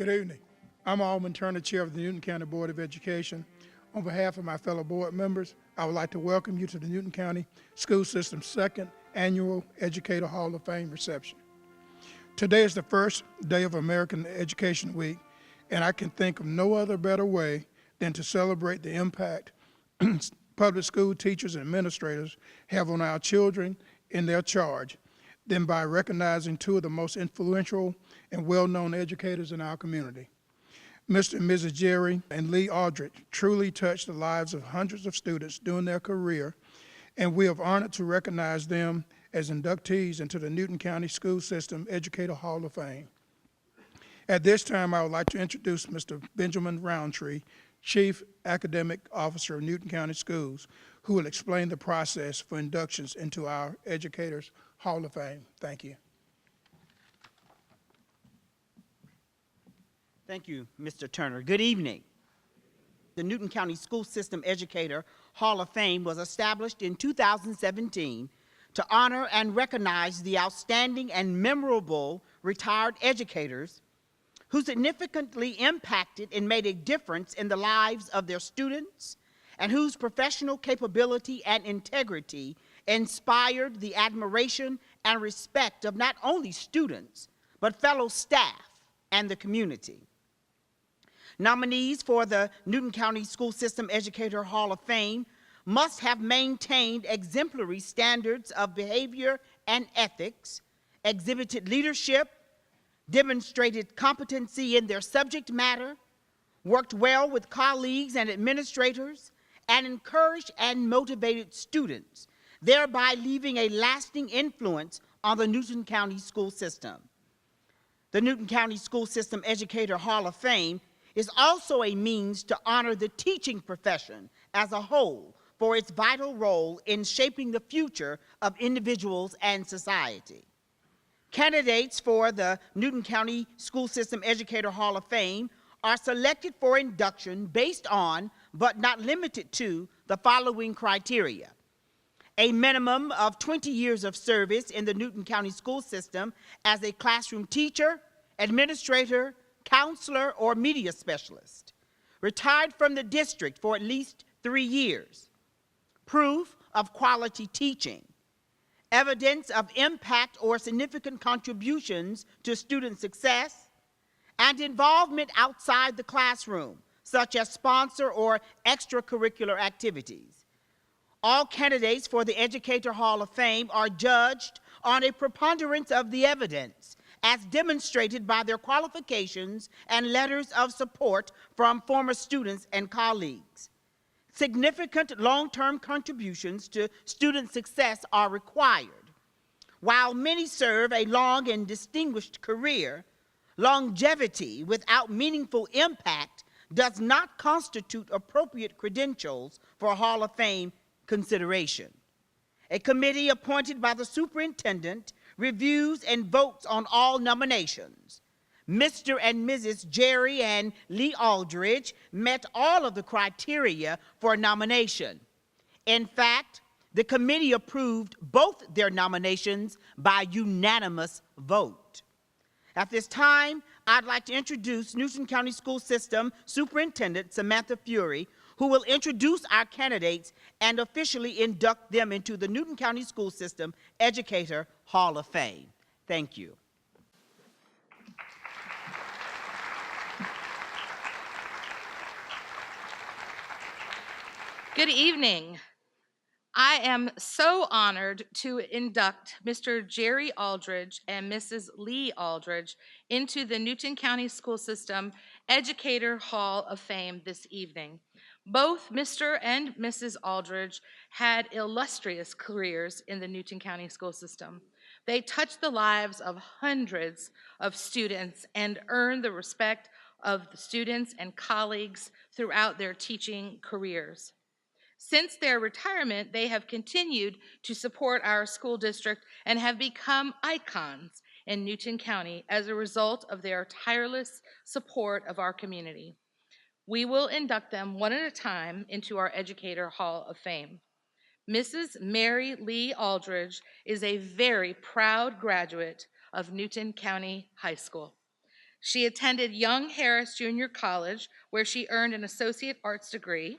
Good evening. I'm Alderman Turner, Chair of the Newton County Board of Education. On behalf of my fellow board members, I would like to welcome you to the Newton County School System's second annual Educator Hall of Fame reception. Today is the first day of American Education Week, and I can think of no other better way than to celebrate the impact public school teachers and administrators have on our children in their charge than by recognizing two of the most influential and well-known educators in our community. Mr. and Mrs. Jerry and Lee Aldridge truly touched the lives of hundreds of students during their career, and we are honored to recognize them as inductees into the Newton County School System Educator Hall of Fame. At this time, I would like to introduce Mr. Benjamin Roundtree, Chief Academic Officer of Newton County Schools, who will explain the process for inductions into our Educators Hall of Fame. Thank you. Thank you, Mr. Turner. Good evening. The Newton County School System Educator Hall of Fame was established in 2017 to honor and recognize the outstanding and memorable retired educators who significantly impacted and made a difference in the lives of their students and whose professional capability and integrity inspired the admiration and respect of not only students, but fellow staff and the community. Nominees for the Newton County School System Educator Hall of Fame must have maintained exemplary standards of behavior and ethics, exhibited leadership, demonstrated competency in their subject matter, worked well with colleagues and administrators, and encouraged and motivated students, thereby leaving a lasting influence on the Newton County school system. The Newton County School System Educator Hall of Fame is also a means to honor the teaching profession as a whole for its vital role in shaping the future of individuals and society. Candidates for the Newton County School System Educator Hall of Fame are selected for induction based on, but not limited to, the following criteria: a minimum of 20 years of service in the Newton County school system as a classroom teacher, administrator, counselor, or media specialist, retired from the district for at least 3 years, proof of quality teaching, evidence of impact or significant contributions to student success, and involvement outside the classroom, such as sponsor or extracurricular activities. All candidates for the Educator Hall of Fame are judged on a preponderance of the evidence as demonstrated by their qualifications and letters of support from former students and colleagues. Significant long-term contributions to student success are required. While many serve a long and distinguished career, longevity without meaningful impact does not constitute appropriate credentials for Hall of Fame consideration. A committee appointed by the superintendent reviews and votes on all nominations. Mr. and Mrs. Jerry and Lee Aldridge met all of the criteria for nomination. In fact, the committee approved both their nominations by unanimous vote. At this time, I'd like to introduce Newton County School System Superintendent Samantha Fury, who will introduce our candidates and officially induct them into the Newton County School System Educator Hall of Fame. Thank you. Good evening. I am so honored to induct Mr. Jerry Aldridge and Mrs. Lee Aldridge into the Newton County School System Educator Hall of Fame this evening. Both Mr. and Mrs. Aldridge had illustrious careers in the Newton County school system. They touched the lives of hundreds of students and earned the respect of the students and colleagues throughout their teaching careers. Since their retirement, they have continued to support our school district and have become icons in Newton County as a result of their tireless support of our community. We will induct them one at a time into our Educator Hall of Fame. Mrs. Mary Lee Aldridge is a very proud graduate of Newton County High School. She attended Young Harris Junior College, where she earned an Associate Arts degree.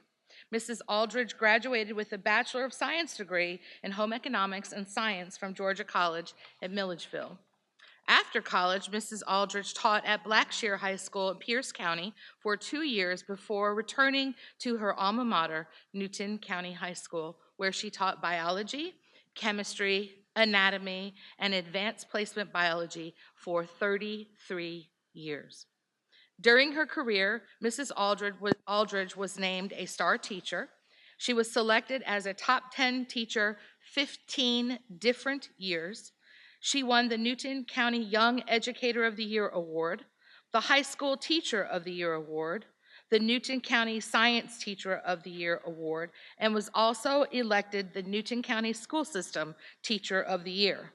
Mrs. Aldridge graduated with a Bachelor of Science degree in Home Economics and Science from Georgia College at Milledgeville. After college, Mrs. Aldridge taught at Blackshear High School in Pierce County for 2 years before returning to her alma mater, Newton County High School, where she taught biology, chemistry, anatomy, and advanced placement biology for 33 years. During her career, Mrs. Aldridge was named a star teacher. She was selected as a top 10 teacher 15 different years. She won the Newton County Young Educator of the Year Award, the High School Teacher of the Year Award, the Newton County Science Teacher of the Year Award, and was also elected the Newton County School System Teacher of the Year.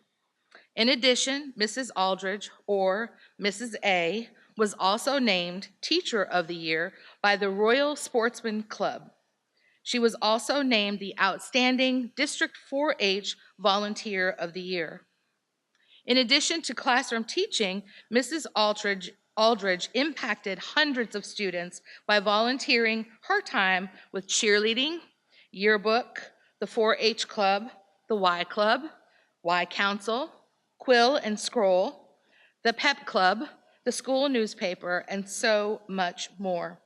In addition, Mrs. Aldridge, or Mrs. A, was also named Teacher of the Year by the Royal Sportsman Club. She was also named the Outstanding District 4-H Volunteer of the Year. In addition to classroom teaching, Mrs. Aldridge impacted hundreds of students by volunteering her time with cheerleading, yearbook, the 4-H Club, the Y Club, Y Council, Quill and Scroll, the Pep Club, the school newspaper, and so much more.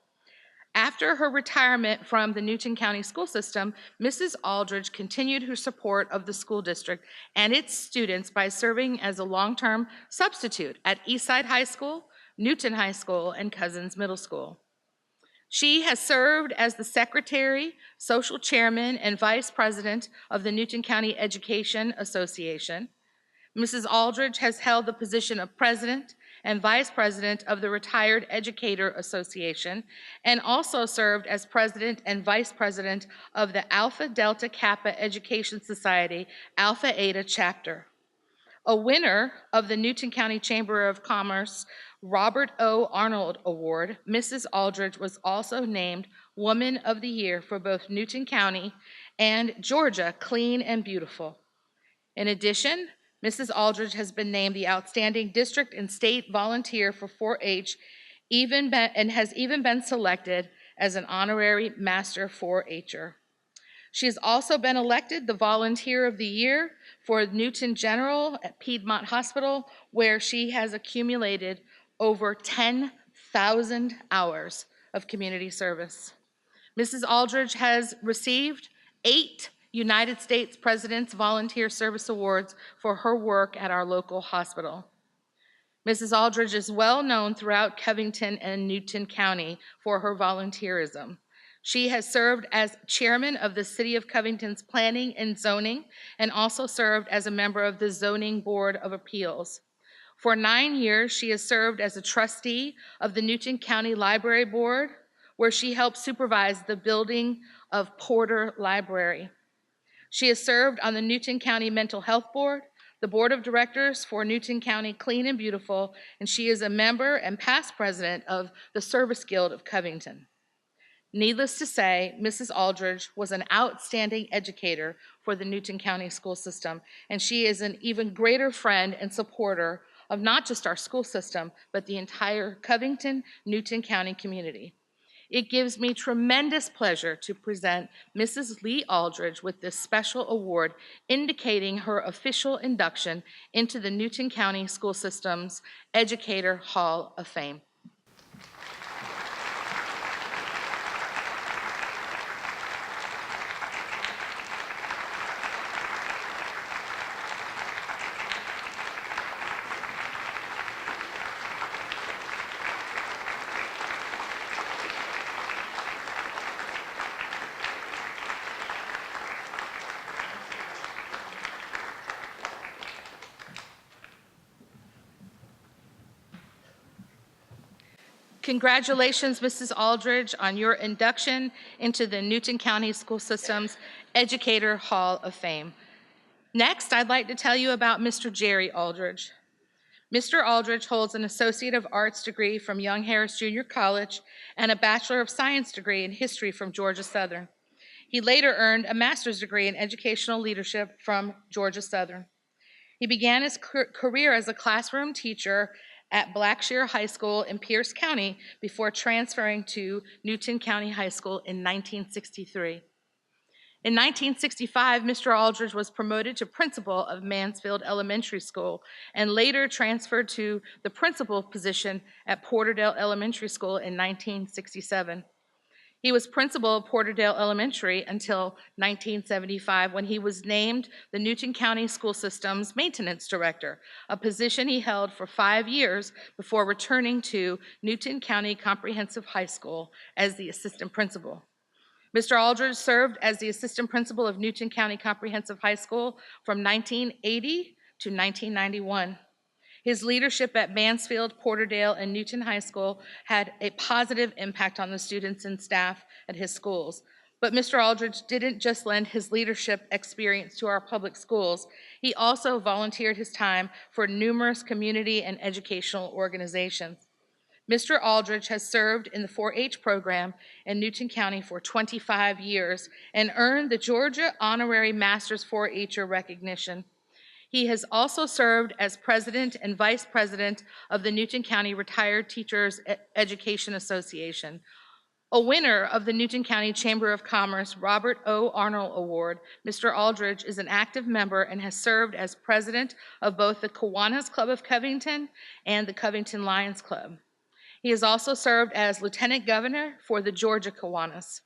After her retirement from the Newton County school system, Mrs. Aldridge continued her support of the school district and its students by serving as a long-term substitute at Eastside High School, Newton High School, and Cousins Middle School. She has served as the secretary, social chairman, and vice president of the Newton County Education Association. Mrs. Aldridge has held the position of president and vice president of the Retired Educator Association, and also served as president and vice president of the Alpha Delta Kappa Education Society Alpha Eta chapter. A winner of the Newton County Chamber of Commerce Robert O. Arnold Award, Mrs. Aldridge was also named Woman of the Year for both Newton County and Georgia Clean and Beautiful. In addition, Mrs. Aldridge has been named the Outstanding District and State Volunteer for 4-H, and has even been selected as an honorary Master 4-H'er. She has also been elected the Volunteer of the Year for Newton General at Piedmont Hospital, where she has accumulated over 10,000 hours of community service. Mrs. Aldridge has received 8 United States President's Volunteer Service Awards for her work at our local hospital. Mrs. Aldridge is well known throughout Covington and Newton County for her volunteerism. She has served as chairman of the City of Covington's Planning and Zoning, and also served as a member of the Zoning Board of Appeals. For 9 years, she has served as a trustee of the Newton County Library Board, where she helped supervise the building of Porter Library. She has served on the Newton County Mental Health Board, the Board of Directors for Newton County Clean and Beautiful, and she is a member and past president of the Service Guild of Covington. Needless to say, Mrs. Aldridge was an outstanding educator for the Newton County school system, and she is an even greater friend and supporter of not just our school system, but the entire Covington, Newton County community. It gives me tremendous pleasure to present Mrs. Lee Aldridge with this special award indicating her official induction into the Newton County School System's Educator Hall of Fame. Congratulations, Mrs. Aldridge, on your induction into the Newton County School System's Educator Hall of Fame. Next, I'd like to tell you about Mr. Jerry Aldridge. Mr. Aldridge holds an Associate of Arts degree from Young Harris Junior College and a Bachelor of Science degree in History from Georgia Southern. He later earned a master's degree in Educational Leadership from Georgia Southern. He began his career as a classroom teacher at Blackshear High School in Pierce County before transferring to Newton County High School in 1963. In 1965, Mr. Aldridge was promoted to principal of Mansfield Elementary School and later transferred to the principal position at Porterdale Elementary School in 1967. He was principal of Porterdale Elementary until 1975 when he was named the Newton County School System's maintenance director, a position he held for 5 years before returning to Newton County Comprehensive High School as the assistant principal. Mr. Aldridge served as the assistant principal of Newton County Comprehensive High School from 1980 to 1991. His leadership at Mansfield, Porterdale, and Newton High School had a positive impact on the students and staff at his schools. But Mr. Aldridge didn't just lend his leadership experience to our public schools. He also volunteered his time for numerous community and educational organizations. Mr. Aldridge has served in the 4-H program in Newton County for 25 years and earned the Georgia Honorary Masters 4-H'er recognition. He has also served as president and vice president of the Newton County Retired Teachers Education Association. A winner of the Newton County Chamber of Commerce Robert O. Arnold Award, Mr. Aldridge is an active member and has served as president of both the Kiwanis Club of Covington and the Covington Lions Club. He has also served as lieutenant governor for the Georgia Kiwanis.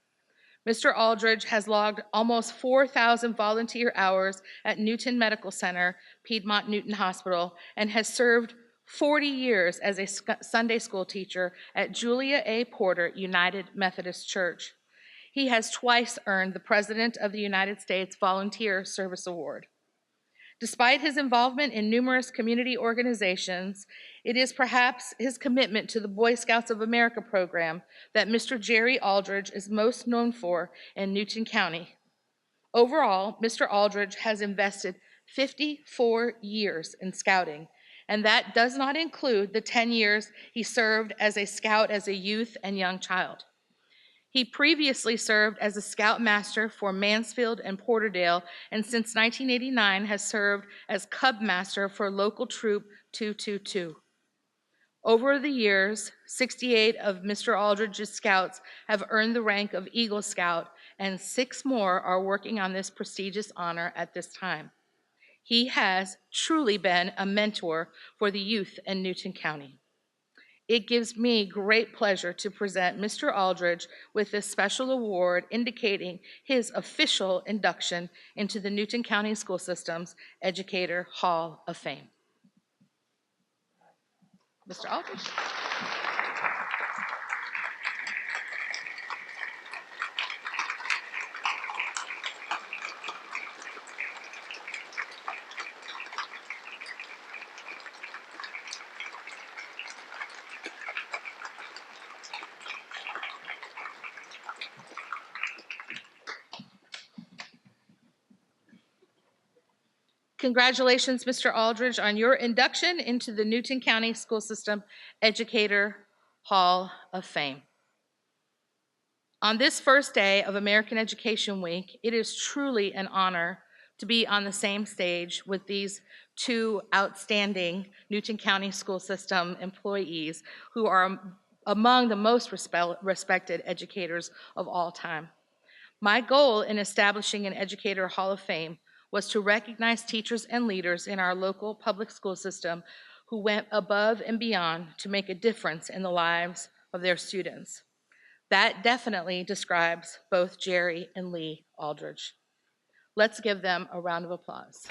Mr. Aldridge has logged almost 4,000 volunteer hours at Newton Medical Center, Piedmont Newton Hospital, and has served 40 years as a Sunday school teacher at Julia A. Porter United Methodist Church. He has twice earned the President of the United States Volunteer Service Award. Despite his involvement in numerous community organizations, it is perhaps his commitment to the Boy Scouts of America program that Mr. Jerry Aldridge is most known for in Newton County. Overall, Mr. Aldridge has invested 54 years in scouting, and that does not include the 10 years he served as a scout as a youth and young child. He previously served as a scoutmaster for Mansfield and Porterdale, and since 1989 has served as cub master for local troop 222. Over the years, 68 of Mr. Aldridge's scouts have earned the rank of Eagle Scout, and 6 more are working on this prestigious honor at this time. He has truly been a mentor for the youth in Newton County. It gives me great pleasure to present Mr. Aldridge with this special award indicating his official induction into the Newton County School System's Educator Hall of Fame. Mr. Aldridge. Congratulations, Mr. Aldridge, on your induction into the Newton County School System Educator Hall of Fame. On this first day of American Education Week, it is truly an honor to be on the same stage with these 2 outstanding Newton County School System employees who are among the most respected educators of all time. My goal in establishing an Educator Hall of Fame was to recognize teachers and leaders in our local public school system who went above and beyond to make a difference in the lives of their students. That definitely describes both Jerry and Lee Aldridge. Let's give them a round of applause.